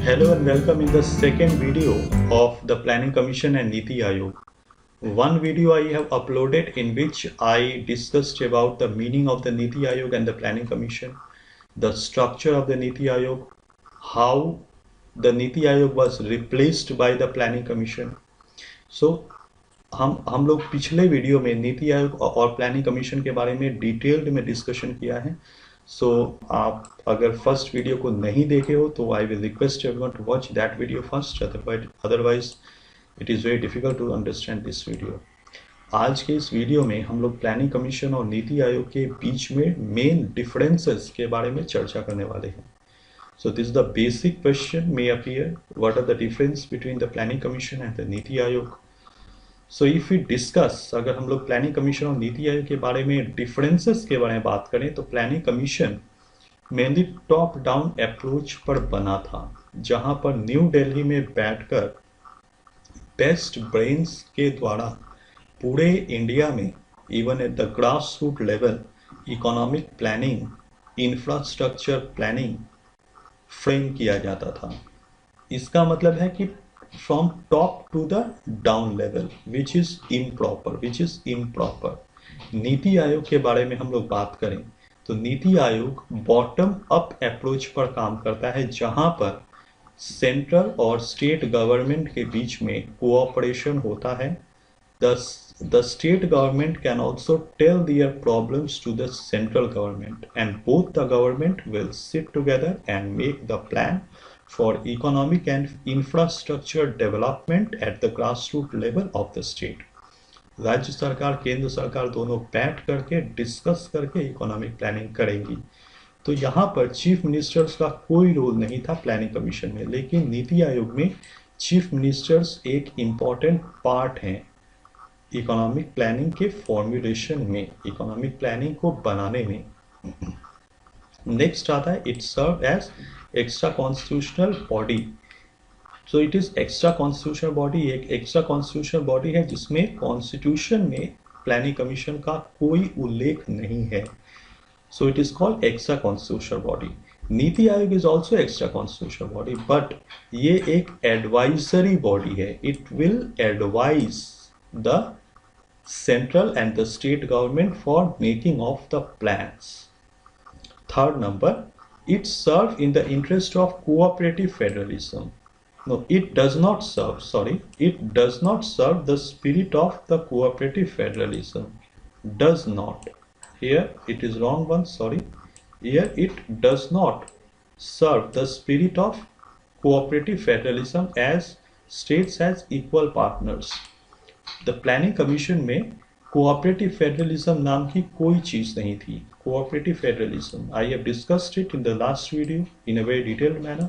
Hello and welcome in the second video of the Planning Commission and Niti Aayog. One video I have uploaded in which I discussed about the meaning of the Niti Aayog and the Planning Commission, the structure of the Niti Aayog, how the Niti Aayog was replaced by the Planning Commission. So हम लोग पिछले video में नीति आयोग और planning commission के बारे में detailed में discussion किया है. सो आप अगर फर्स्ट वीडियो को नहीं देखे हो तो I will request everyone to watch that video first, otherwise it is very difficult to understand this video. आज के इस वीडियो में हम लोग प्लानिंग कमीशन और नीति आयोग के बीच में मेन डिफरेंसेस के बारे में चर्चा करने वाले हैं. So this is the basic question may appear, what are the difference between the planning commission and the NITI Aayog. So if we discuss, अगर हम लोग प्लानिंग कमीशन और नीति आयोग के बारे में डिफरेंसेस के बारे में बात करें तो planning commission mainly top down approach पर बना था, जहां पर न्यू दिल्ली में बैठकर बेस्ट ब्रेन्स के द्वारा पूरे इंडिया में even at the grass root level economic planning, infrastructure planning frame किया जाता था. इसका मतलब है कि from top to the down level which is improper. NITI Aayog के बारे में हम लोग बात करें तो NITI Aayog bottom up approach पर काम करता है, जहां पर सेंट्रल और स्टेट गवर्नमेंट के बीच में कोऑपरेशन होता है. The state government can also tell their problems to the central government and both the government will sit together and make the plan for economic and infrastructure development at the grassroots level of the state. राज्य सरकार केंद्र सरकार दोनों बैठ करके discuss करके economic planning करेंगी. तो यहाँ पर चीफ मिनिस्टर्स का कोई रोल नहीं था प्लानिंग कमीशन में, लेकिन नीति आयोग में चीफ मिनिस्टर्स एक इम्पॉर्टेंट पार्ट हैं इकोनॉमिक प्लानिंग के फॉर्मुलेशन में, इकोनॉमिक प्लानिंग को बनाने में. नेक्स्ट आता है it serve as extra constitutional body. So it is extra constitutional body, एक एक्स्ट्रा कॉन्स्टिट्यूशनल बॉडी है जिसमें कॉन्स्टिट्यूशन में प्लानिंग कमीशन का कोई उल्लेख नहीं है. सो it is called extra constitutional body. NITI Aayog is also extra constitutional body, but ये एक एडवाइजरी बॉडी है. It will advise the central and the state government for making of the plans. Third number, it serves in the interest of cooperative federalism. No, it does not serve the spirit of the cooperative federalism. Does not. Here it is wrong one, sorry. Here it does not serve the spirit of cooperative federalism as states as equal partners. The planning commission में cooperative federalism नाम की कोई चीज नहीं थी. Cooperative federalism I have discussed it in the last video in a very detailed manner.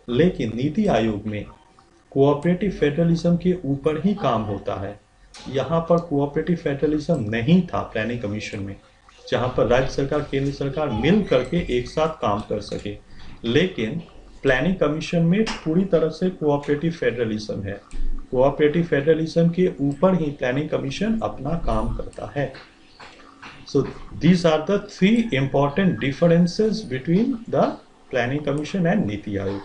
लेकिन नीति आयोग में cooperative federalism के ऊपर ही काम होता है. यहाँ पर कोऑपरेटिव फेडरलिज्म नहीं था प्लानिंग कमीशन में, जहाँ पर राज्य सरकार केंद्र सरकार मिल करके एक साथ काम कर सके. लेकिन प्लानिंग कमीशन में पूरी तरह से कोऑपरेटिव फेडरलिज्म है. कोऑपरेटिव फेडरलिज्म के ऊपर ही प्लानिंग कमीशन अपना काम करता है. So these are the three important differences between the planning commission and Niti Aayog.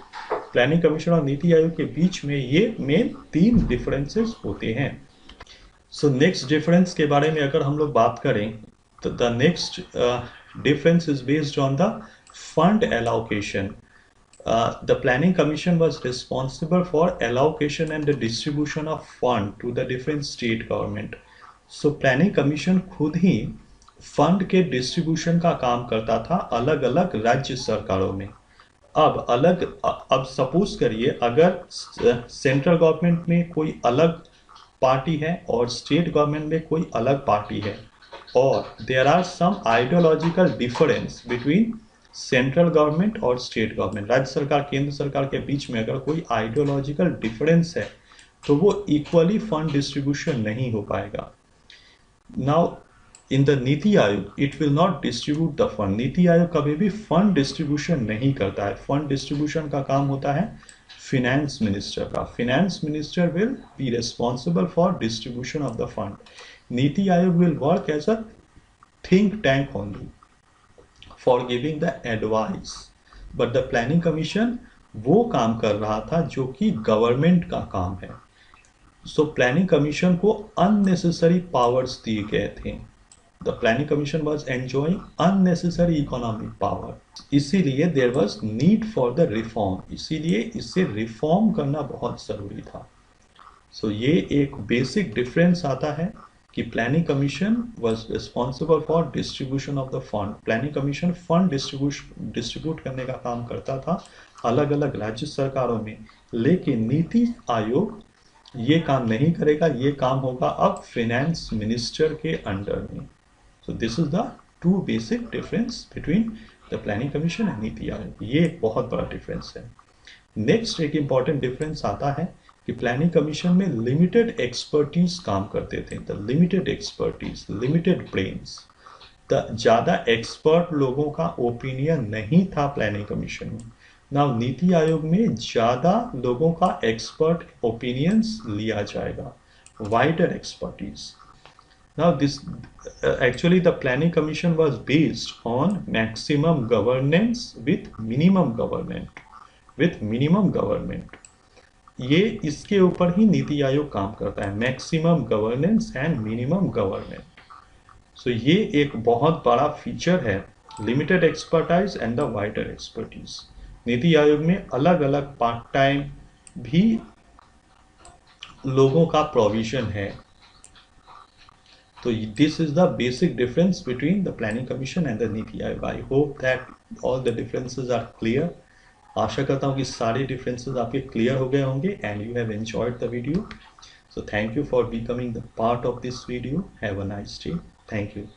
Planning commission और नीति आयोग के बीच में ये मेन तीन डिफरेंसेस होते हैं. सो नेक्स्ट डिफरेंस के बारे में अगर हम लोग बात करें तो the next difference is based on the fund allocation. The Planning Commission was responsible for allocation and the distribution of fund to the different state government. So Planning Commission खुद ही फंड के डिस्ट्रीब्यूशन का काम करता था अलग अलग राज्य सरकारों में. अब सपोज करिए अगर सेंट्रल गवर्नमेंट में कोई अलग पार्टी है और स्टेट गवर्नमेंट में कोई अलग पार्टी है और there are some ideological difference between central government और स्टेट गवर्नमेंट, राज्य सरकार केंद्र सरकार के बीच में अगर कोई आइडियोलॉजिकल डिफरेंस है तो वो इक्वली फंड डिस्ट्रीब्यूशन नहीं हो पाएगा. Now in the NITI Aayog it will not distribute the fund. Niti आयोग कभी भी फंड डिस्ट्रीब्यूशन नहीं करता है. फंड डिस्ट्रीब्यूशन का काम होता है फिनेंस मिनिस्टर का. Finance minister will be responsible for distribution of the fund. Niti Aayog will work as a think tank only for giving the advice, but the planning commission वो काम कर रहा था जो कि गवर्नमेंट का काम है। सो प्लानिंग कमीशन को अननेसेसरी पावर्स दिए गए थे। The planning commission was enjoying unnecessary economic power, इसीलिए there was need for the reform, इसीलिए इसे रिफॉर्म करना बहुत ज़रूरी था। सो ये एक बेसिक डिफरेंस आता है कि planning commission was responsible for distribution of the fund. Planning commission fund distribute करने का काम करता था अलग अलग राज्य सरकारों में, लेकिन नीति आयोग ये काम नहीं करेगा, ये काम होगा अब फाइनेंस मिनिस्टर के अंडर में। So this is the two basic difference between the planning commission and Niti आयोग। ये एक बहुत बड़ा डिफरेंस है। नेक्स्ट एक इंपॉर्टेंट डिफरेंस आता है कि प्लानिंग कमीशन में लिमिटेड एक्सपर्टीज काम करते थे। The limited expertise, limited brains, ज़्यादा एक्सपर्ट लोगों का ओपिनियन नहीं था प्लानिंग कमीशन में। नाउ नीति आयोग में ज़्यादा लोगों का एक्सपर्ट ओपिनियंस लिया जाएगा, wider expertise. Now this actually the planning commission was based on maximum governance with minimum government। ये इसके ऊपर ही नीति आयोग काम करता है, maximum governance and minimum government. So ये एक बहुत बड़ा फीचर है, limited expertise and the wider expertise. NITI Aayog में अलग अलग पार्ट टाइम भी लोगों का प्रोविजन है। So this is the basic difference between the planning commission and the NITI Aayog. I hope that all the differences are clear. आशा करता हूँ कि सारे differences आपके clear हो गए होंगे and you have enjoyed the video. So thank you for becoming the part of this video. Have a nice day. Thank you.